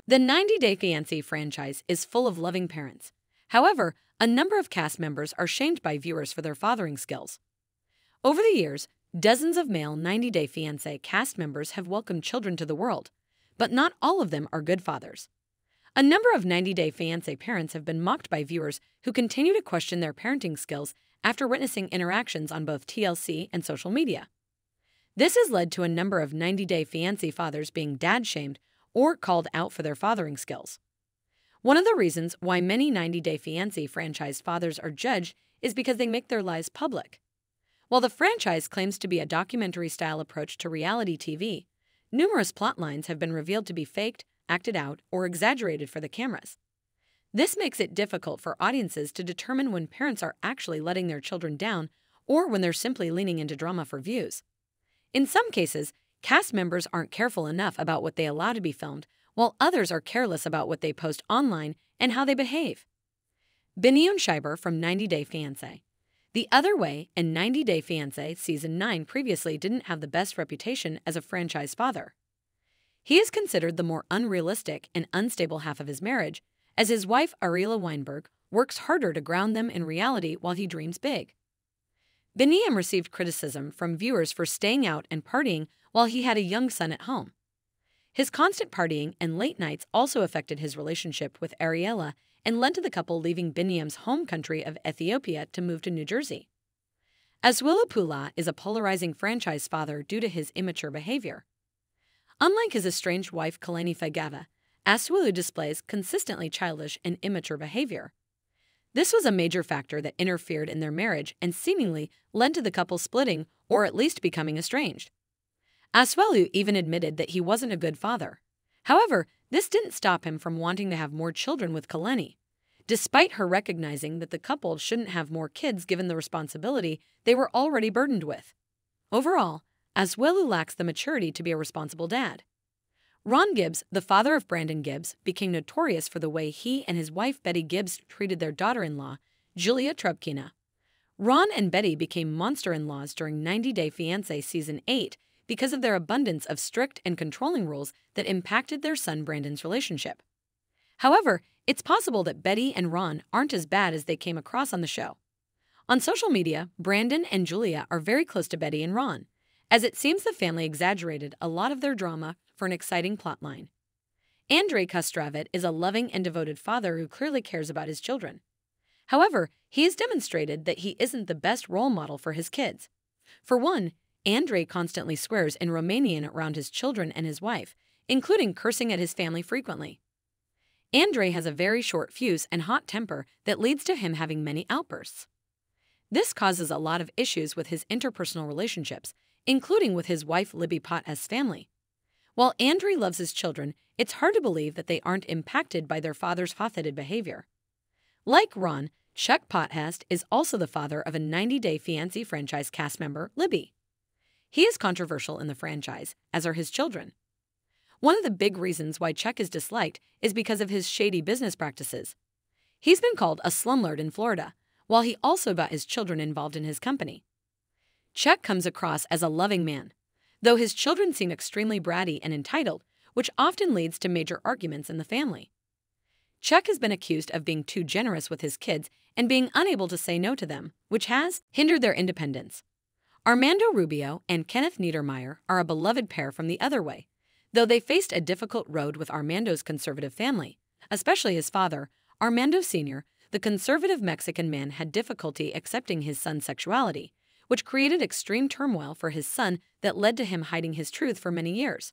The 90 Day Fiancé franchise is full of loving parents. However, a number of cast members are shamed by viewers for their fathering skills. Over the years, dozens of male 90 Day Fiancé cast members have welcomed children to the world, but not all of them are good fathers. A number of 90 Day Fiancé parents have been mocked by viewers who continue to question their parenting skills after witnessing interactions on both TLC and social media. This has led to a number of 90 Day Fiancé fathers being dad-shamed or called out for their fathering skills. One of the reasons why many 90 Day Fiancé franchise fathers are judged is because they make their lives public. While the franchise claims to be a documentary-style approach to reality TV, numerous plot lines have been revealed to be faked, acted out, or exaggerated for the cameras. This makes it difficult for audiences to determine when parents are actually letting their children down or when they're simply leaning into drama for views. In some cases, cast members aren't careful enough about what they allow to be filmed, while others are careless about what they post online and how they behave. Benny Schreiber from 90 Day Fiancé. The Other Way and 90 Day Fiancé Season 9 previously didn't have the best reputation as a franchise father. He is considered the more unrealistic and unstable half of his marriage, as his wife Ariela Weinberg works harder to ground them in reality while he dreams big. Benny received criticism from viewers for staying out and partying while he had a young son at home. His constant partying and late nights also affected his relationship with Ariela and led to the couple leaving Binyam's home country of Ethiopia to move to New Jersey. Aswelu is a polarizing franchise father due to his immature behavior. Unlike his estranged wife Kalani Fagava, Aswelu displays consistently childish and immature behavior. This was a major factor that interfered in their marriage and seemingly led to the couple splitting or at least becoming estranged. Aswelu even admitted that he wasn't a good father. However, this didn't stop him from wanting to have more children with Kalani, despite her recognizing that the couple shouldn't have more kids given the responsibility they were already burdened with. Overall, Aswelu lacks the maturity to be a responsible dad. Ron Gibbs, the father of Brandon Gibbs, became notorious for the way he and his wife Betty Gibbs treated their daughter-in-law, Julia Trubkina. Ron and Betty became monster-in-laws during 90 Day Fiancé Season 8 because of their abundance of strict and controlling rules that impacted their son Brandon's relationship. However, it's possible that Betty and Ron aren't as bad as they came across on the show. On social media, Brandon and Julia are very close to Betty and Ron, as it seems the family exaggerated a lot of their drama for an exciting plotline. Andrei Kostravit is a loving and devoted father who clearly cares about his children. However, he has demonstrated that he isn't the best role model for his kids. For one, Andrei constantly swears in Romanian around his children and his wife, including cursing at his family frequently. Andrei has a very short fuse and hot temper that leads to him having many outbursts. This causes a lot of issues with his interpersonal relationships, including with his wife Libby Potthast's family. While Andrei loves his children, it's hard to believe that they aren't impacted by their father's hot-headed behavior. Like Ron, Chuck Potthast is also the father of a 90 Day Fiancé franchise cast member, Libby. He is controversial in the franchise, as are his children. One of the big reasons why Chuck is disliked is because of his shady business practices. He's been called a slumlord in Florida, while he also got his children involved in his company. Chuck comes across as a loving man, though his children seem extremely bratty and entitled, which often leads to major arguments in the family. Chuck has been accused of being too generous with his kids and being unable to say no to them, which has hindered their independence. Armando Rubio and Kenneth Niedermeyer are a beloved pair from The Other Way, though they faced a difficult road with Armando's conservative family, especially his father. Armando Sr., the conservative Mexican man, had difficulty accepting his son's sexuality, which created extreme turmoil for his son that led to him hiding his truth for many years.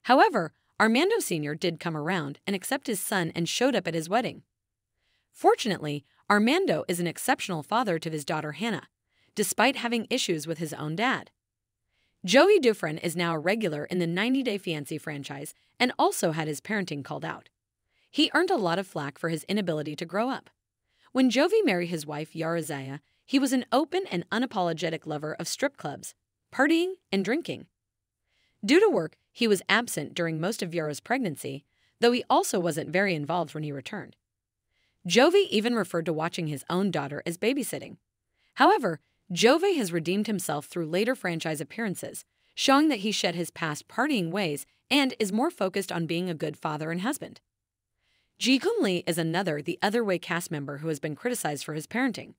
However, Armando Sr. did come around and accept his son and showed up at his wedding. Fortunately, Armando is an exceptional father to his daughter Hannah, despite having issues with his own dad. Joey Dufresne is now a regular in the 90 Day Fiancé franchise and also had his parenting called out. He earned a lot of flack for his inability to grow up. When Joey married his wife Yara Zaya, he was an open and unapologetic lover of strip clubs, partying, and drinking. Due to work, he was absent during most of Yara's pregnancy, though he also wasn't very involved when he returned. Joey even referred to watching his own daughter as babysitting. However, Joey has redeemed himself through later franchise appearances, showing that he shed his past partying ways and is more focused on being a good father and husband. Ji-hoon Lee is the Other Way cast member who has been criticized for his parenting.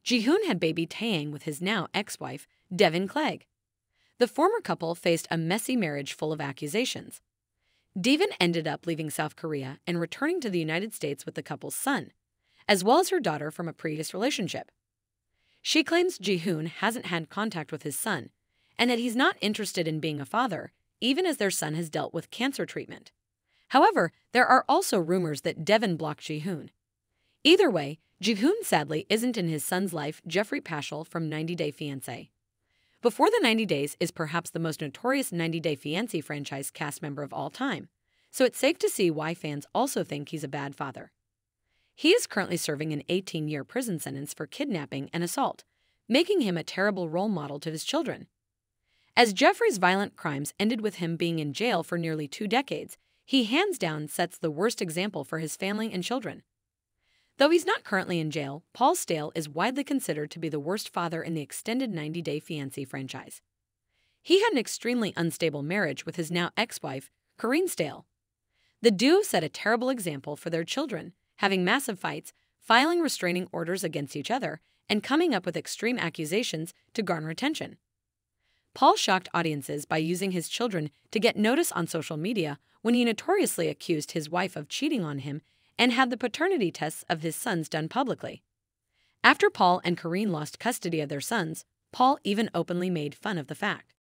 Ji-hoon had baby Taeyang with his now ex-wife, Devin Clegg. The former couple faced a messy marriage full of accusations. Devin ended up leaving South Korea and returning to the United States with the couple's son, as well as her daughter from a previous relationship. She claims Ji-hoon hasn't had contact with his son and that he's not interested in being a father, even as their son has dealt with cancer treatment. However, there are also rumors that Devin blocked Ji-hoon. Either way, Ji-hoon sadly isn't in his son's life. Jeffrey Paschal from 90 Day Fiancé. Before the 90 Days is perhaps the most notorious 90 Day Fiancé franchise cast member of all time, so it's safe to see why fans also think he's a bad father. He is currently serving an 18-year prison sentence for kidnapping and assault, making him a terrible role model to his children. As Jeffrey's violent crimes ended with him being in jail for nearly 2 decades, he hands down sets the worst example for his family and children. Though he's not currently in jail, Paul Stale is widely considered to be the worst father in the extended 90 Day Fiancé franchise. He had an extremely unstable marriage with his now ex-wife, Corinne Stale. The duo set a terrible example for their children, having massive fights, filing restraining orders against each other, and coming up with extreme accusations to garner attention. Paul shocked audiences by using his children to get notice on social media when he notoriously accused his wife of cheating on him and had the paternity tests of his sons done publicly. After Paul and Corinne lost custody of their sons, Paul even openly made fun of the fact.